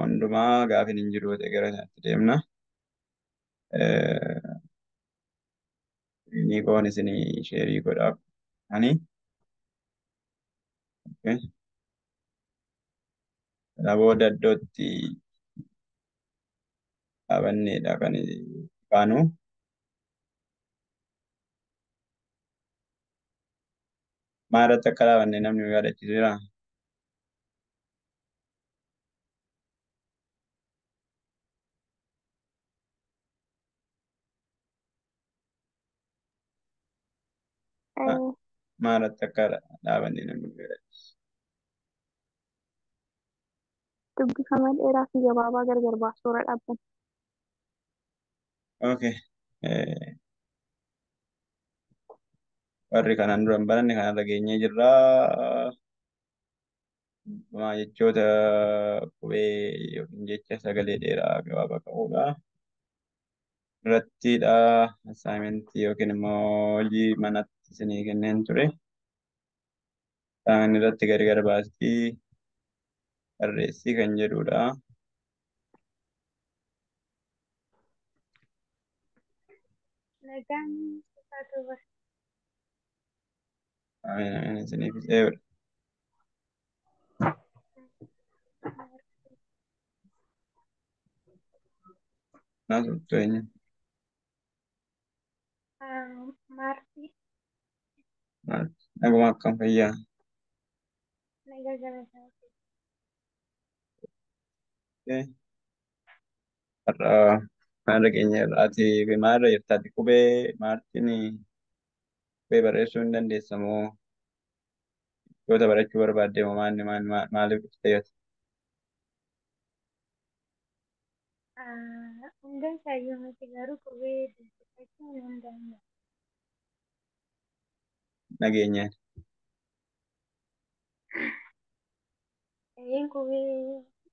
hundumaa gaafin hin jiru ta'e gara isaatti deemna. Inni koon isinii sheerii godhaaf ani booda iddootti dhaabanneedha kan kaanu. Maalirratti akka dhaabanne namni nu yaadachiisu jira. Maalirratti akka dhaabanne namni nu yaadachiisu. Dubbifama dheeraa fi gabaabaa gargar baasuurra dhaabban. Okay. Warri kanaan dura hin baranne kanarra geenyee jirra. Jechoota qubee yookiin jecha sagalee dheeraa gabaabaa qabudha. Irrattidha assaayimentii yookiin immoo hojii manatti isinii kenneen ture. Isaan irratti gargar baastii barreessii kan jedhudha. Nagaan isaatu bara. Isiniif eebba. Naasuttu eenyu? Maartii Naguma akkam fayyaa? nagaa galataa. Har'a maal keenya irraati maalirra jirtaati qubee maartiin qubee barreessuu hin dandeessamoo yoota barachuu barbaadde moo maaliif fayyada? Hundeen isaayyuu nuti garuu qubee dubbifachuu hin dandeenye. Nageenyaan Qubee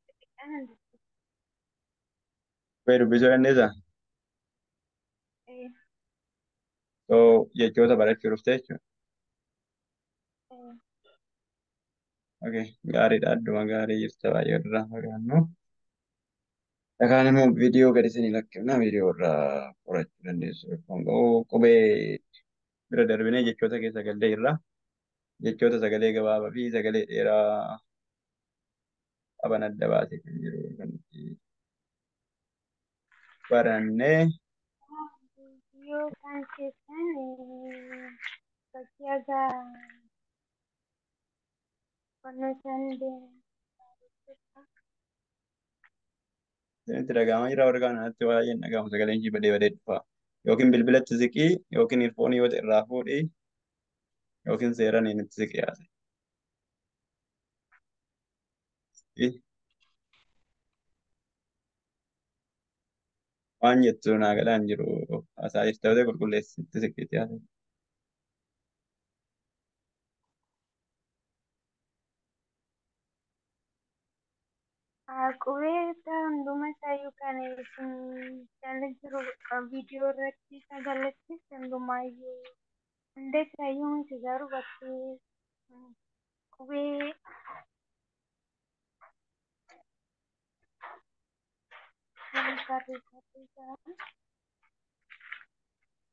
xixiqqaan dubbifatu. qubee dubbisuu dandeessaa? Jechoota barachuu dhufte jechuudha. Gaariidha adduma gaarii jirta baay'ee irraa fagaannu. Dhagaan immoo viidiyoo gadi isinii lakkifna viidiyoo irraa qorachuu dandeessu. Qubee bira darbinee jechoota keessa gallee irra jechoota sagalee gabaabaa fi sagalee dheeraa qaban adda baasee kan jiru kan barannee. Yoo kan keessan fakkii agaa qonnoo isaan deeman. Isinitti dhaga'amaa jira warra kanatti baay'een dhaga'amu sagaleen ishii badee badee dhufa. Yookiin bilbilatti siqii yookiin ilfoonii yoo ta'e irraa fuudhii yookiin seeraan itti siqii haase. Waan jettu naa galaan jiru haasaa jirtu ta'e qulqulleessitti siqiitti haase. Qubee hunduma isaayyuu kan isin jala jiru viidiyoo irratti sagalattis hundumaayyuu hunda isaayyuu miti garuu bakkee qubee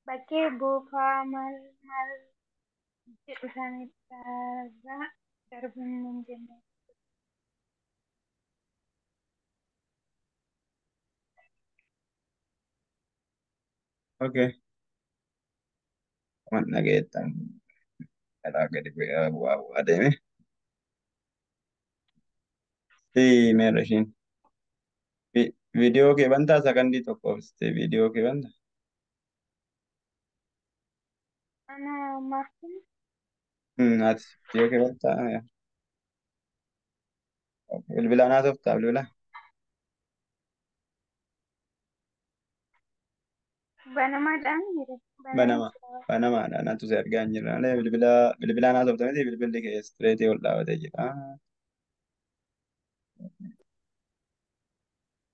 bakkee boofaa maal maal jedhu sanirraa darbuun hin jenne. Okay. Waan dhageettan karaa gadi bu'aa bu'aa deeme. Meerra ishiin. Viidiyoo kee bantaa sakandii tokkoof viidiyoo kee bantaa. Ana Martin Ati viidiyoo kee bantaa. Bilbilaan haasoftaa bilbila. banamaadhaan jira. Banamaadhaan atu si argaa hin jirre malee bilbilaan haasofta miti bilbilli kee istireetii ol dhaabatee jira.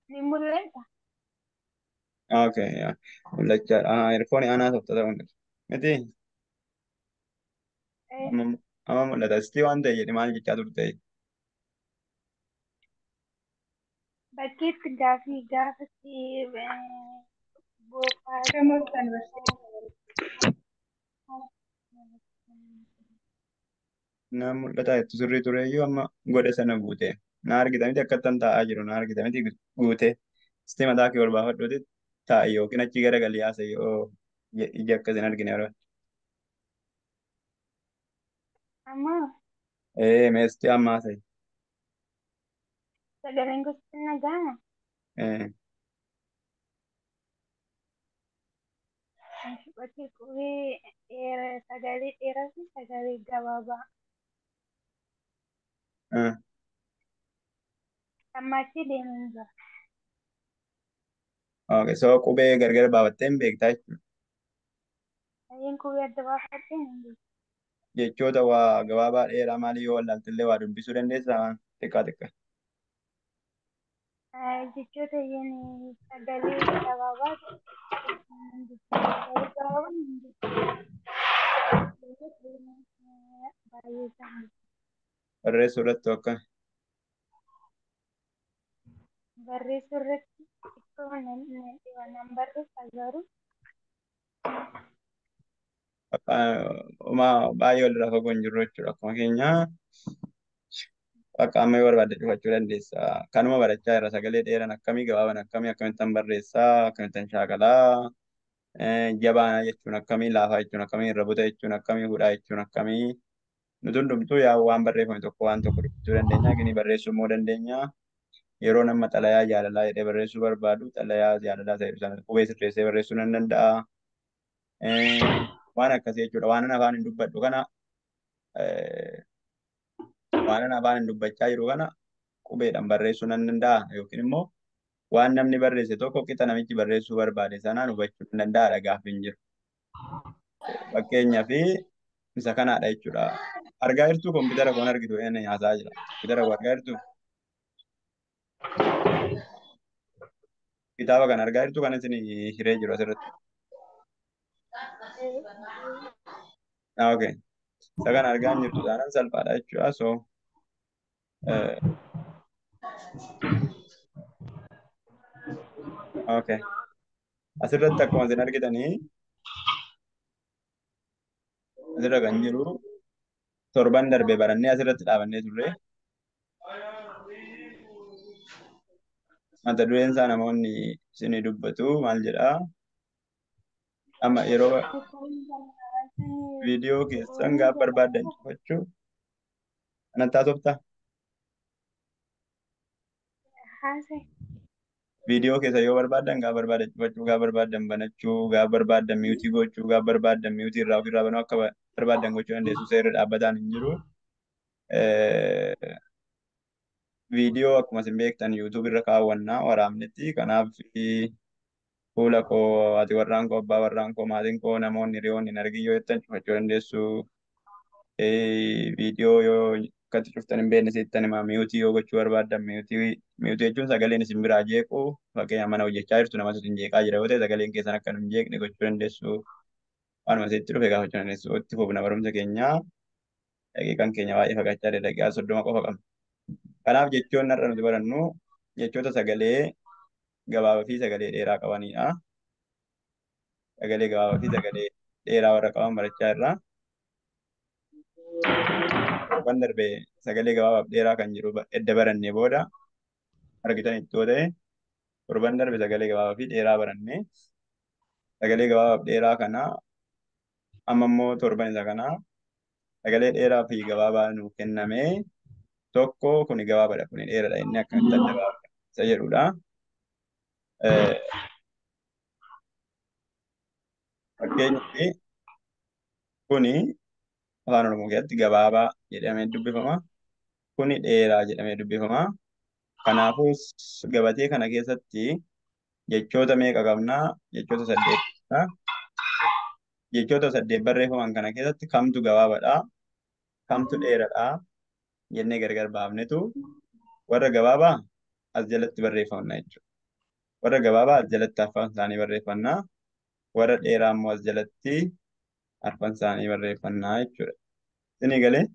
Ni mul'ata. Okay. Mul'achaadha. Irfoonii aan haasofta ta'uu miti. Amma mul'ata. Sitii waan ta'e jedhi maal jechaa turte? bakkeetti gaafii gaafatti boofaa Na mul'ata jettu sirrii tureeyyuu amma godhe sana guute. Na argitamiti akkattan taa'aa jiru na argitamiti guute. Sitee mataa kee ol baafadhuuti taa'i yookiin achi gara galii haasa'e yoo ija akkas hin argine yeroo. amma Meestii amma haasa'e. sagaleen gosti nagaama bakki qubee sagalee dheeraa fi sagalee gabaabaa hammaachee deemaa jira. So qubee gargar baafattee hin beektaa jechuudha. Sagaleen qubee adda baafadhee hin beeku. Jechoota waa gabaabaa dheeraa maalii yoo wallaaltillee waa dubbisuu dandeessaa waan xiqqaa xiqqaa. Jechoota yeni sagalee gabaabaa sagalee gabaabaa hin baay'ee isaanii Barreessuu irratti akka barreessuu irratti xiqqoo nan barreessa garuu baay'ee walirraa fagoo hin jirru jechuudha. Akkuma keenya akka amma yoo barbaadde cufachuu dandeessa. Kanuma barachaa irra sagalee dheeran akkamii gabaaban akkamii akkamittan barreessaa akkamittan shaakalaa jabaa jechuun akkamii laafaa jechuun akkamii irra buta jechuun akkamii hudhaa jechuun akkamii nuti hundumtuu yaa waan barreeffame tokko waan tokko dubbisuu dandeenya. Gini barreessuu immoo dandeenya. Yeroo nama xalayaa jaalalaa jedhee barreessuu barbaadu xalayaa jaalalaa ta'e sana qubee sirreessee barreessuu nan danda'a. Waan akkasii jechuudha. Waan afaan hin dubbadhu kana waan afaan hin dubbachaa jiru kana qubeedhaan barreessuu nan danda'a yookiin immoo waan namni barreesse tokko qixa namichi barreessuu barbaade sanaan hubachuu nan danda'a gaaffii hin jiru. Fakkeenyaaf isa kanaadha jechuudha. Argaa jirtu kompiitara kun argitu inni haasaa jira. Kompiitara kun argaa jirtu kitaaba kan argaa jirtu kan isin hiree jiru asirratti. Okay. Isa kan argaa hin jirtu taanaan salphaadha jechuudha. So okay. Asirratti akkuma isin argitanii asirra kan jiru torban darbe barannee asirratti dhaabannee turre. Mata dureen isaa namoonni isinii dubbatu maal jedhaa? Amma yeroo viidiyoo keessan gaafa barbaaddan cufachuu kanatti haasoftaa? Viidiyoo keessa yoo barbaaddan gaafa barbaaddan cufachuu gaafa barbaaddan banachuu gaafa barbaaddan miyuutii gochuu gaafa barbaaddan miyuutii irraa ofirraa banuu akka barbaadan gochuu dandeessu seerri dhaabbataan hin jiru. Viidiyoo akkuma isin beektan yuutuub irra kaawwannaa waraabnetti kanaaf fuula koo ati warraan koo abbaa warraan koo maatiin koo namoonni hiriyoonni hin argin yoo jettan cufachuu dandeessu. Viidiyoo yoo akkatti cuftan hin beekne seettan himaa miyuutii yoo gochuu barbaaddan miyuutii jechuun sagaleen isin biraa jeequ fakkeenyaaf mana hojjechaa jirtu namatu isin jeeqaa jira yoo ta'e sagaleen keessan akka hin jeeqne gochuu dandeessu. Waanuma seetti dhufe gaafachuu dandeessu. Itti fufna barumsa keenyaa daqiiqaan keenya baay'ee fagaachaa daqiiqaa 30 qofa qabna. Kanaaf jechoonni har'a nuti barannu jechoota sagalee gabaabaa fi sagalee dheeraa qabanidha. Sagalee gabaabaa fi sagalee dheeraa warra qaban barachaa irraa. Torban darbee sagalee gabaabaa fi dheeraa kan jiru edda barannee booda argitan ittoo ta'e torban darbe sagalee gabaabaa fi dheeraa barannee sagalee gabaabaa fi dheeraa kana amma immoo torban isa kana sagalee dheeraa fi gabaabaa nuuf kenname tokko kuni gabaabaadha kuni dheeraadha inni akkamitti adda baafna isa jedhudha. Fakkeenyaaf kuni afaan oromoo keessatti gabaabaa jedhamee dubbifama. Kuni dheeraa jedhamee dubbifama. Kanaafuu gabatee kana keessatti jechoota meeqa qabnaa? Jechoota 8 qabnaa. Jechoota 8 barreeffaman kana keessatti kamtu gabaabaadha? Kamtu dheeraadha? Jennee gargar baafnetu warra gabaabaa as jalatti barreeffamna jechuudha. Warra gabaabaa as jalatti afaan isaanii barreeffannaa. Warra dheeraa immoo as jalatti afaan isaanii barreeffannaa jechuudha. Isinii galee?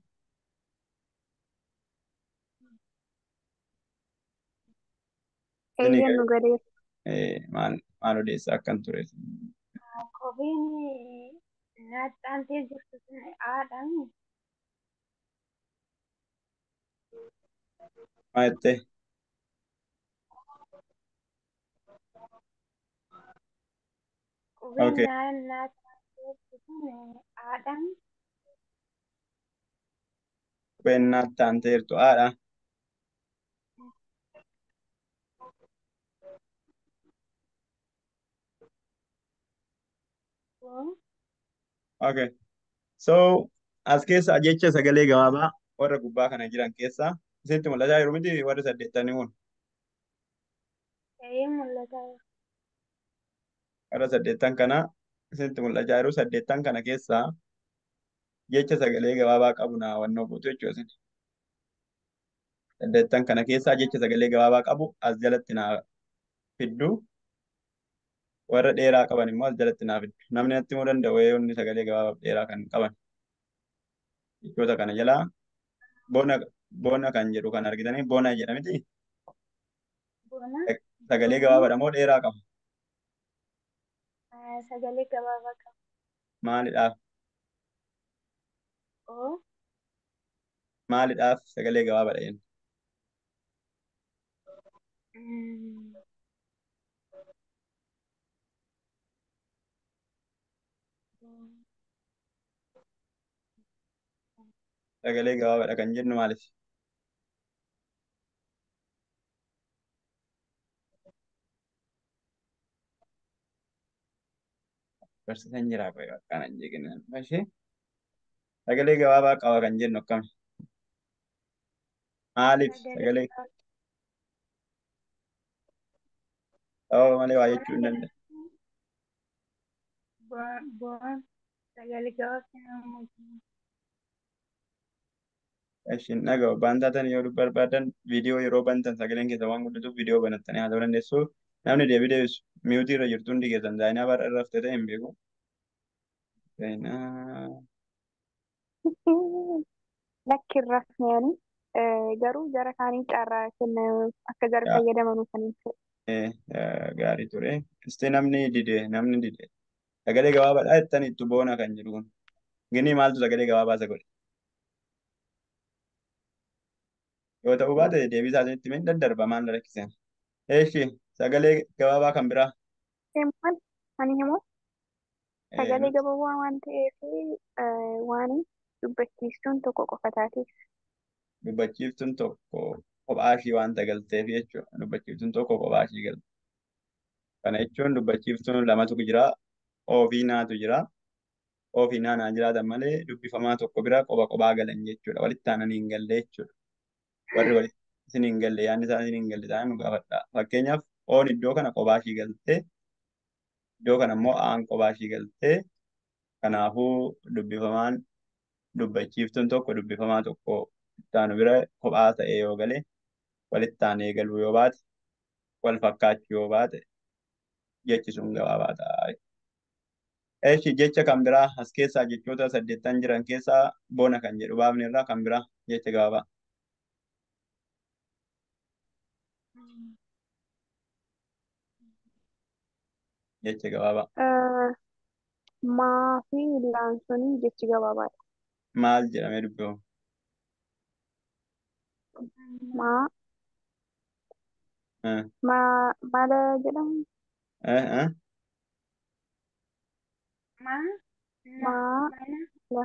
Inni Eeyyeen nu gadeera. maal odeessaa akkan ture. Kopheen naaxxaantee jirtu sun haadhaan Maa jettee? kopheen Okay. naaxxaantee jirtu sun haadhaan Kopheen naaxxaanteertu haadha. kun Okay. So as keessa jecha sagalee gabaabaa warra gubbaa kana jiran keessaa isinitti mul'achaa jiru miti warri saddeettanii kun. ta'ee mul'ata. Warra saddeettan kana isinitti mul'achaa jiru saddeettan kana keessaa jecha sagalee gabaabaa qabu naa hubannoo guutuu jechuudha isin. Saddeettan kana keessaa jecha sagalee gabaabaa qabu as jalatti naa fiddu. Warra dheeraa qaban immoo as jalatti naa fiddu. Namni natti himuu danda'u wayoonni sagalee gabaabaa dheeraa kan qaban. Jechoota kana jalaa boona boona kan jedhu kan argitanii boona jedhamiti. Boona Sagalee boonni gabaabaadha moo dheeraa qaba? sagalee gabaabaa qaba. Maalidhaaf? Oo Maalidhaaf sagalee gabaabaadha jenna? mm, Sagalee gabaabaadha kan jennu maaliif? Barsiisan jiraa qoy akkaan hin jeeqinaan. Ishee sagalee gabaabaa qaba kan jennu akkami? Maaliif sagalee sagalee gabaabaa malee waa jechuu hin boona danda'u? boon sagalee gabaabaa namoota Ishiin dhaga'u waan taatan yoo barbaadan viidiyoo yeroo bantan sagaleen keessa waan guddatuuf viidiyoo banattanii haa ta'uu dandeessu. Namni deebii deebisu miutii irra jirtu hundi keessan zaayinaa bara irra haftee ta'e hin beeku. Zaayinaa lakkirra yaani garuu jara kaanii carraa kenna akka jara fayyadaman kan ibsu. gaarii ture. Istee namni dide sagalee gabaabaadhaa jettanii itti boona kan jedhu kun. Gini maaltu sagalee gabaabaa isa godhe? Yoo ta'uu baate deebii isaa isinitti min daddarba maal na rakkiseen. Eeshi sagalee gabaabaa kan biraa Maal ani himu sagalee nuti gabaabaa waan ta'eef waan dubbachiistuun tokko qofa taate. dubbachiiftuun tokko kophaa ishii waanta galteef jechuudha. Dubbachiiftuun tokko kophaa ishii galte. Kana jechuun dubbachiiftuun lamatu jira. Ofii naatu jira. Ofii naanaa jiraatan malee dubbifamaa tokko bira kophaa kophaa galan jechuudha. Walitti aananii hin galle jechuudha. Warri walitti isin hin galle yaadni isaa isin hin galle ta'an nu gaafadha. Fakkeenyaaf oon iddoo kana kophaa ishii galtee iddoo kana immoo aan kophaa ishii galtee kanaafuu dubbifamaan dubbachiiftuun tokko dubbifamaa tokko ittaanu bira kophaa ta'ee yoo gale walitti aanee galuu yoo baate wal fakkaachuu yoo baate jechi sun gabaabaa ta'a. Eeshi jecha kan biraa as keessaa jechoota saddeettan jiran keessaa boona kan jedhu baafne irraa kan biraa jecha gabaabaa. Jecha gabaabaa. Maa fi laansoon jechi gabaabaadha. Maal jedhamee dubbifamu? Maa Eh, maala jedhamu eh. maa la maa mana la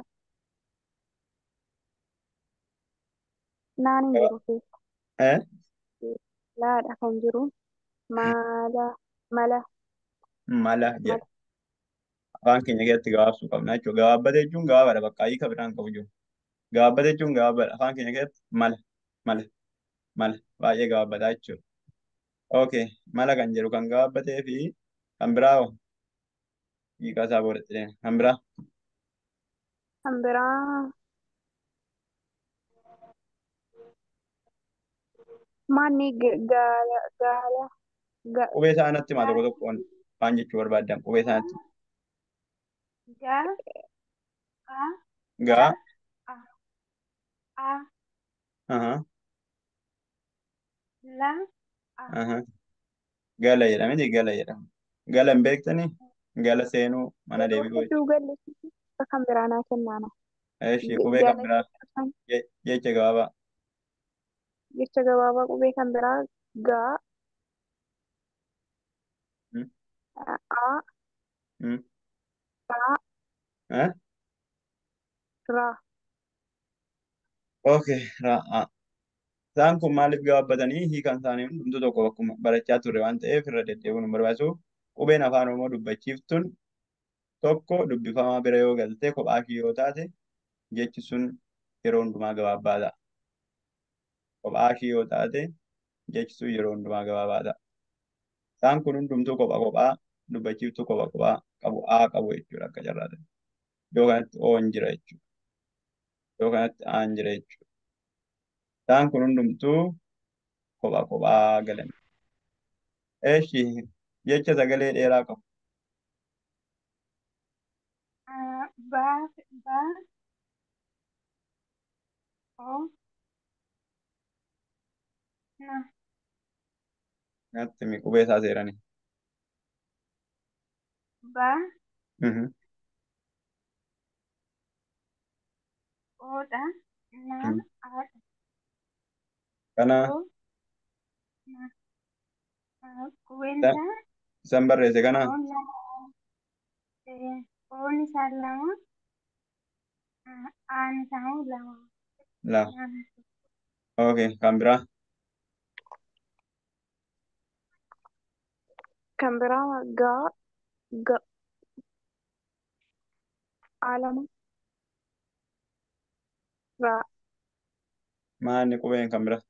naan hin jiru keessa Eh, laadha kan jiru mala mala mala jedha. mala Afaan keenya keessatti gabaabsuu qabna jechuudha. Gabaabbate jechuun gabaabaadha. Bakka hiika biraan qabu jiru. Gabaabbate jechuun gabaabaadha. Afaan keenya keessatti mala, mala. Baay'ee gabaabbataa jechuudha. Okay. Mala kan jedhu kan gabaabbatee fi kan biraa hoo? Hiika isaa boodatti deema. Kan biraa kan biraa manni gaala qubee isaa natti himaa tokko ga tokkoon waan jechuu barbaaddan qubee isaa natti ga a ga gaa. a a Aha, la a aha. Gala jedhamiti gala jedhama. Gala hin beektanii? Gala seenuu mana Yeroo deebi'uu hedduu jechuudha. galleessiti kan biraa naa kennaana. Eeshi qubee kan Gala biraa jechuun jecha gabaabaa. jecha gabaabaa qubee kan biraa gaa, Hmm? aa, Hmm? raa, Eh? raa. Okay. Isaan kun maaliif gabaabbatanii hiikan isaanii hundumtuu tokko bakkuma barachaa turre waan ta'eef irra deddeebiin hin barbaachisu. Qubeen afaan Oromoo dubbachiiftuun tokko dubbifamaa bira yoo galte kophaa ishii yoo taate jechi sun yeroo hundumaa gabaabaa ta'a. Kophaa ishii yoo taate jechi sun yeroo hundumaa gabaabaa ta'a. Isaan kun hundumtuu kophaa kophaa dubbachiiftuu kophaa kophaa qabu qabu jechuudha akka carraa ta'e. Iddoo kanatti oo hin jira jechuudha. Iddoo kanatti aan jira jechuudha. Isaan kun hundumtuu kophaa kophaa galan. Eeshi jecha sagalee dheeraa qabu. Ba, ba, o, na, Nyaatti mi qubee isaa seerani. ba, Mhm. oodha, na, Mhm. aadha, Kana o, na. Qubeen isa- isaa isan barreesse kana oon lama, oon isaa lama, aan isaa lama. lama. Lama. Okay, kan biraa Kan biraa gaa, ga, aalama, raa, maanni qubeen kan biraa.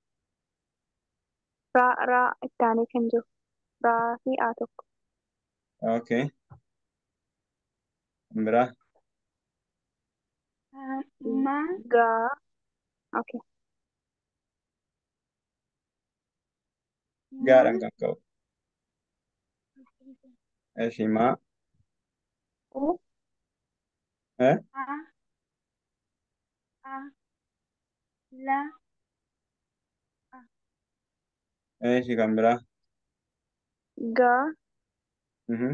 raa itti aanee kan jiru. Raa fi aa tokko. Okay, kan biraa Ma, Gaa, okay. na, gaadhaan kan qabu. Eshimaa. U, Eh? a, a, la, a. Eshi kan biraa. gaa, Mhm.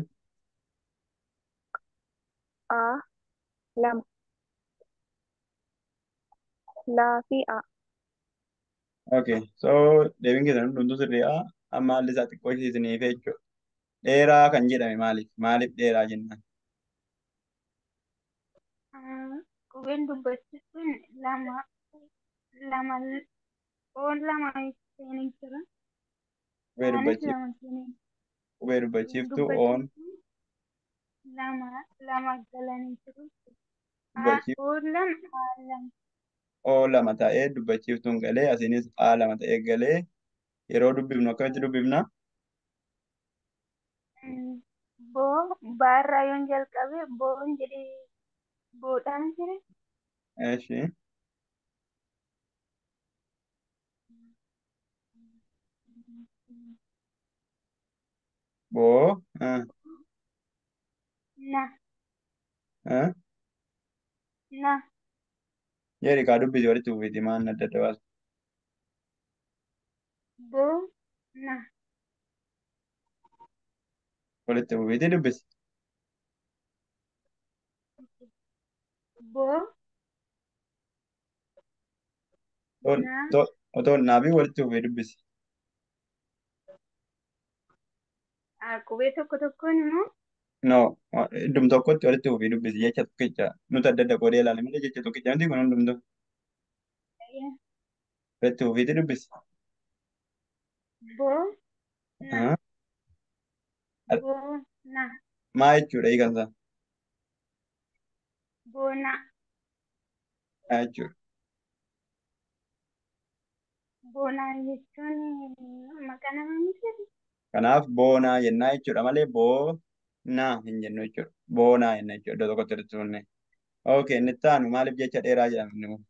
aa, lama. Laa fi aa. Okay, so deebiin keessan hundumtuu sirriidha. Amma haalli isaa xiqqoo ishee jechuudha. Dheeraa kan jedhame maaliif? Maaliif dheeraa jennaan? Qubeen dubbachiisuun lama, lama, oon lama seenee jira. Qubee Aanis dubbachiif lama seenee qubee dubbachiiftuu oon dubbachiisuun lama, lama galanii jiru. dubbachiif Oon lama, aan lama. oo lama ta'ee dubbachiiftuun galee asiinis aa lama ta'ee galee yeroo dubbifnu akkamitti dubbifna? Boo, baarraa yoon jalqabe, boon jedhee boodhaan jire. Eshi boo Na, eh, na, jedhi kaa dubbisi walitti fufiiti maan adda adda baasu. boo, na, Walitti fufiiti dubbisi. boo, Toon- na, Otoo naafi walitti fufii dubbisi. qubee tokko tokkoon immoo No, iddum tokkotti walitti fufii dubbisi jecha tokkicha nuti adda adda qoodee ilaale malee jecha tokkicha miti kun hundumtu walitti fufiiti dubbisi. boo, na, Ah, boo, na, maa jechuudha hiikan isaa? boo, na, Maa jechuudha. boo, na jechuun maqaa namaa miti. Kanaaf boonaa jennaa jechuudha malee boonaa hin jennu jechuudha. Boonaa jenna jechuudha iddoo tokkotti walitti fufne. Okay, inni itti aanu maaliif jecha dheeraa jedhama inni kun?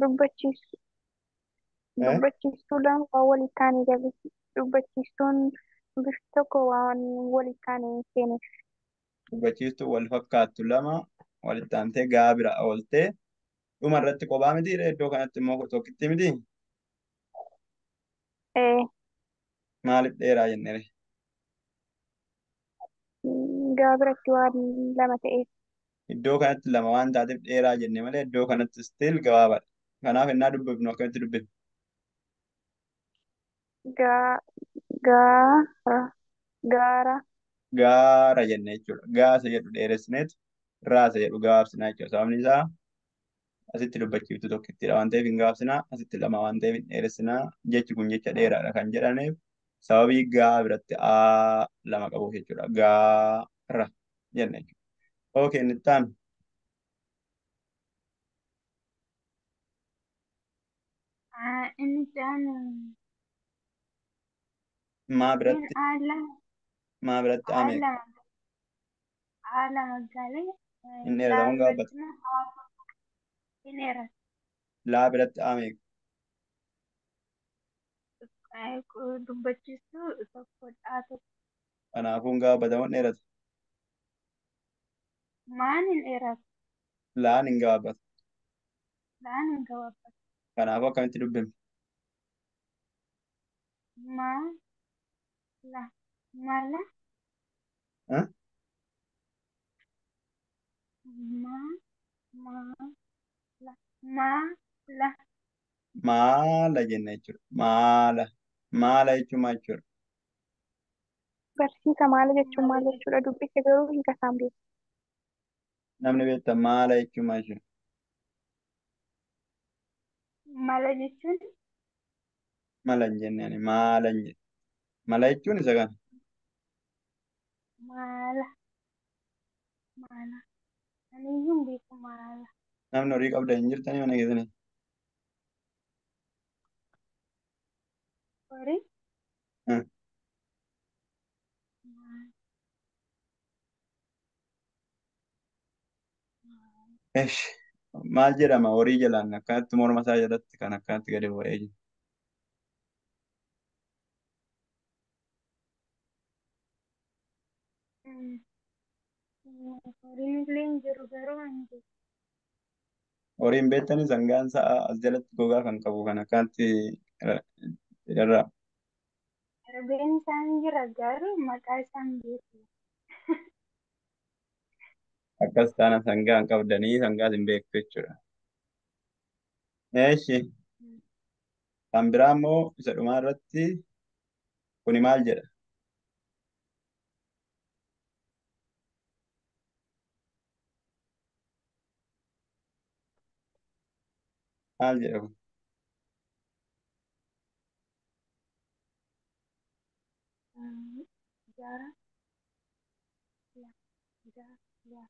Dubbachiistu. Eh? Dubbachiistuudhaan waan walitti aanee galu. Dubbachiistuun bifti tokko waan walitti aanee seeneef. Dubbachiistuu wal fakkaattu lama walitti aantee gaa bira ooltee dhuma irratti kophaa miti iddoo kanatti immoo tokkitti miti. ee, Maaliif dheeraa jennee? gaa biratti waan lama ta'eef. Iddoo kanatti lama waan taateef dheeraa jenne malee iddoo kanatti stiil gabaabaadha. Kanaaf innaa dubbifnu akkamitti dubbifnu? Gaa, gaara, gaara, Gaara jenne jechuudha. Gaasa jedhu dheeressineet raasa jedhu gabaabsinaa jechuudha. Sababni isaa asitti dubbachiiftu tokkittidha waan ta'eef hin gabaabsinaa. Asitti lama waan ta'eef hin dheeressinaa. Jechi kun jecha dheeraadha kan jedhaneef sababii gaa biratti aa lama qabuuf jechuudha. Gaara jenne jechuudha. Ookee inni itti aanu Inni jaan maa in biratti ala maa biratti aame ala ala magaalee inni dheeratamuun gaabbata. laabiratti in dheerata. Laa biratti aame Dubbachiistuu tokko dhaa tokko kanaafuu hin gaabbatamuun dheerata. maan in dheerata Laan hin gaabbata. laan hin gabaabatu Kanaafuu akkamitti dubbifnu? maa la mala Eh? maa maa la maa la Maala jenna jechuudha. Maala. Maala jechuun maal jechuudha? barsiisa maala jechuun mala maal jech- jechuudha dubbise garuu hiika isaan beeku. Namni beektan maala jechuun maal jechuudha? mala jechuun Mala hin jenne ani maala hin jenne. Mala jechuun isa kana. mala mala aniyyuun beeku mala Namni horii qabda hin jirtanii mana keessanii. horii Eh. mala Esh. Maal jedhama horii jalaan akkanatti morma isaa jalatti kan akkanatti gadi bu'ee jiru. Mm. horiin illee hin jiru garuu hin jiru. Horiin beektanii sangaan sa'a as jalatti gogaa kan qabu kan akkanatti irra Rifeen isaan jira garuu maqaa isaan beeku. akkas taana sangaa hin qabdanii sangaas hin beektu jechuudha. Eeshi. Kan biraa immoo isa dhumaa irratti kuni maal jedha? Maal jedha kun? Jaara yaa jaara yaa.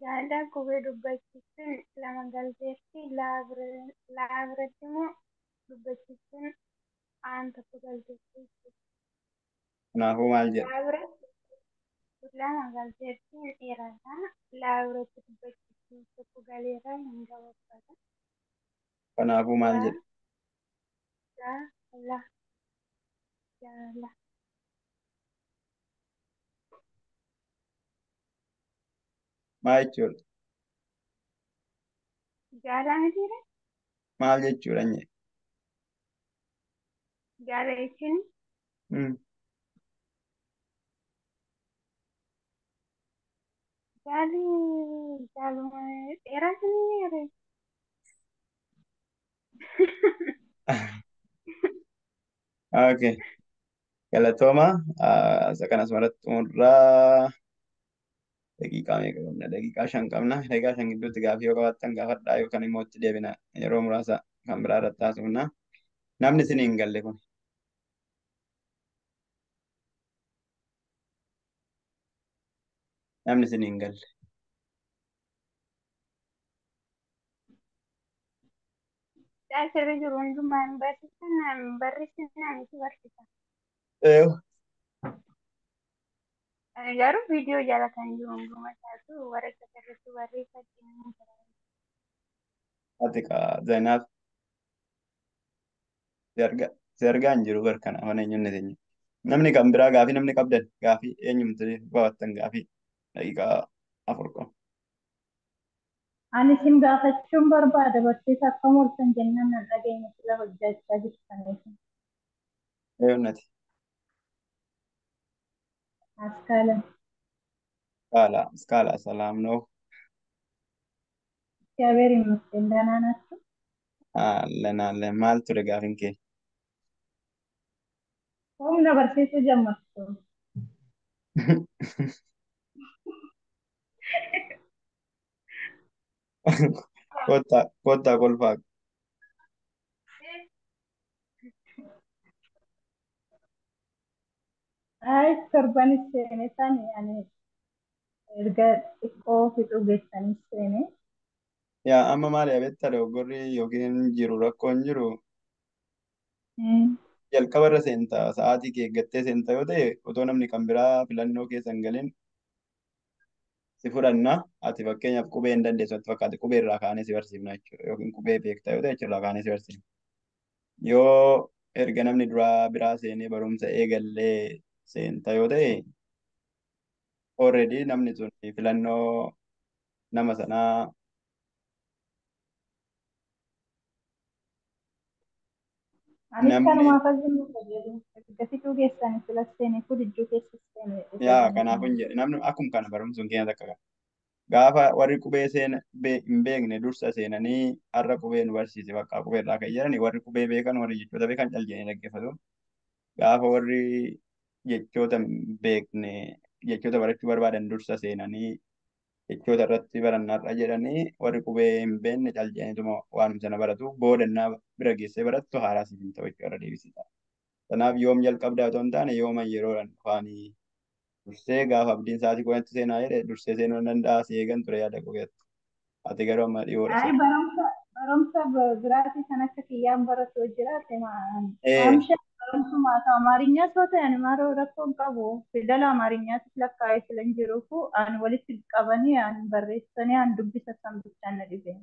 Gaadhaa qubee dubbachiisuun lama galteetti laa biratti immoo dubbachiisuun aan tokko galteetti. Kanaafuu maal jedha? Laa biratti lama galteetti dheeraadha. Laa biratti dubbachiisuun tokko galeera hin gabaabata. Kanaafuu maal Jaa jedha? jaala jaala. Maal jechuudha? Jaala mitiire Maal jechuudha inni? jaala jechuun Hmm. jaali jaaluma dheeraa sanii Okay. Galatooma. Isa kanas maratti xumurraa daqiiqaa meeqa qabna? Daqiiqaa 5 qabna. Daqiiqaa 5 gidduutti gaafii yoo qabaattan gaafadhaa yookaan immoo itti deebina. Yeroo muraasa kan biraa irratti haasofna. Namni isin hin galle kun. Namni isin hin galle. Asirra jiru hundumaan barreessinaa miti barsiisa. Eewu. Garuu viidiyoo jala kan jiru hundumaa isaatu waraqaa irratti barreeffachuu ni jira. Ati Zainaab si argaa hin jiru barkana mana eenyuun ni namni kan biraa gaafii namni qabdan gaafii eenyumti qabattan gaafii daqiiqaa 4 qabu. Ani isin gaafachuun barbaada barsiisa akkam ooltan jennaan nan dhageenya sila hojjechaa jirtaniif. Eeyyamnati. Askaalan. Iskaala salaam ነው እግዚአብሔር ይመስገን ደህና ናችሁ? አለን ማል ture gaafin kee Humna barsiisuu jalqabdu. kottaa kolfaa Ay torbanis seene sani ani erga xiqqoo fixuu geessanis seene. yaa amma maali abeetta dogoggorri yookiin jiru rakkoon jiru jalqaba irra seenta sa'aatii kee eeggattee seenta yoo ta'e otoo namni kan biraa filannoo keessa hin galin si fudhanna ati fakkeenyaaf qubee hin dandeessu ati fakkaate qubee irraa kaanee si barsiifna jechuudha yookiin qubee beektaa yoo ta'e achirraa kaanee si barsiifna yoo erga namni duraa biraa seenee barumsa eegallee seenta yoo ta'e already namni sun filannoo nama sanaa Anis namni kanumaaf azimuu fayyadu. Erga fixuu geessanii filas seene fudhichuu keessas seene yaa jedhanii kanaaf kan. hin jedhe namni akkuma kana barumsuun keenya takka kana gaafa warri qubee hin beekne dursa seenanii har'a qubee nu barsiise bakka qubee irraa kan jedhani warri qubee beekan warri jechoota beekan cal jedhanii dhaggeeffatu gaafa warri jechoota hin beekne jechoota barachuu barbaadan dursa seenanii jechoota irratti barannaarra jedhanii warri qubee hin beekne cal jedhaniituma waanuma sana baratu boodannaa bira geessee barattu haaraa siif hin ta'u jechuudha deebisita. Kanaaf yoom jalqabdaa otoo hin taane yooma yeroodhaan dhufaanii dursee gaafa abdiin sa'aatii kudhanitti seenaa jedhe dursee seenuu hin danda'a si eegan ture yaada gogeetti. Ati garuu amma dhiyoodha Ay seena. barumsa biraatii kan akka kiyyaan baratu jiraate Ee maamsha barumsumaa ta'u amaarinyaa soo ta'an maaroo rakkoon qabu fidala amaarinyaatis lakkaa'ee filan jiruufu ani walitti qabanii ani barreessanii ani dubbisa san bichaan na dhibeen.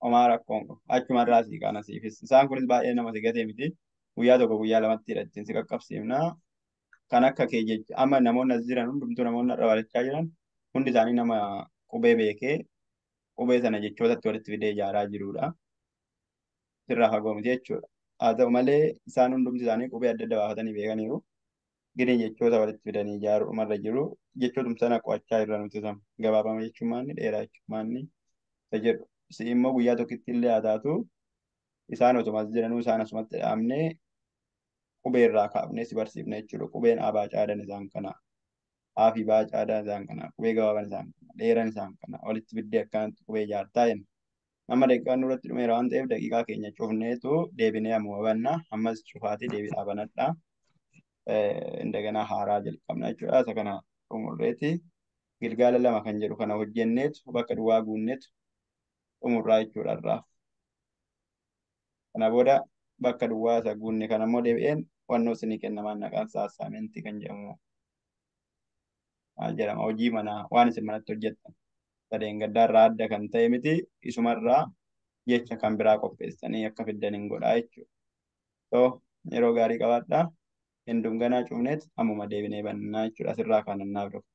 homaa rakkoon qabu achumarraa si kana siifis isaan kunis baay'ee nama si gatee miti guyyaa tokko guyyaa lamatti hidhachiin si qaqqabsiifna kan akka kee jecha amma namoonni as jiran hundumtuu namoonni irra barachaa jiran hundi isaanii nama qubee beekee qubee sana jechootatti walitti fidee ijaaraa jirudha. Sirraa fagoo miti jechuudha. Haa ta'u malee isaan hundumti isaanii qubee adda adda baafatanii beekaniiru. Gideen jechoota walitti fidanii ijaaruumarra jiru. Jechootum sana qo'achaa irra nuti sama. Gabaabama jechuun maanni dheeraa jechuun maanni isa jedhu. Si immoo guyyaa tokkitti illee haa taatu isaan osuma as jiranuu isaan asumatti dhaabnee qubee irraa kaafnee si barsiifna jechuudha. Qubeen abaa caadaan isaan kana. Haafii baa caadaan isaan kana. Qubee gabaabaan isaan kana. Dheeraan isaan kana. Walitti fiddee akkanatti qubee ijaartaa jenna. Amma daqiiqaan nurratti dhumeera waan ta'eef daqiiqaa keenya cufneetu deebinee ammuma banna ammas cufaatii deebiidhaa banadha. Indagana haaraa jalqabna jechuudha. Isa kana xumurreeti gilgaala lama kan jedhu kana hojjenneetu bakka duwwaa guunneetu xumurraa jechuudha irraa. Kana booda bakka duwwaa isa guunne kana immoo deebi'een wannoo isinii kennamaan maqaan isaa assaayimentii kan jedhamu maal jedhama hojii manaa waan isin manatti hojjettan sadeen gaddaarraa adda kan ta'e miti isumarraa jecha kan biraa qopheessanii akka fiddan hin godhaa jechuudha. So yeroo gaarii qabaadhaa. Hindum ganaa cufneet ammuma deebinee bannaa jechuudha asirraa kaanannaaf dhufu.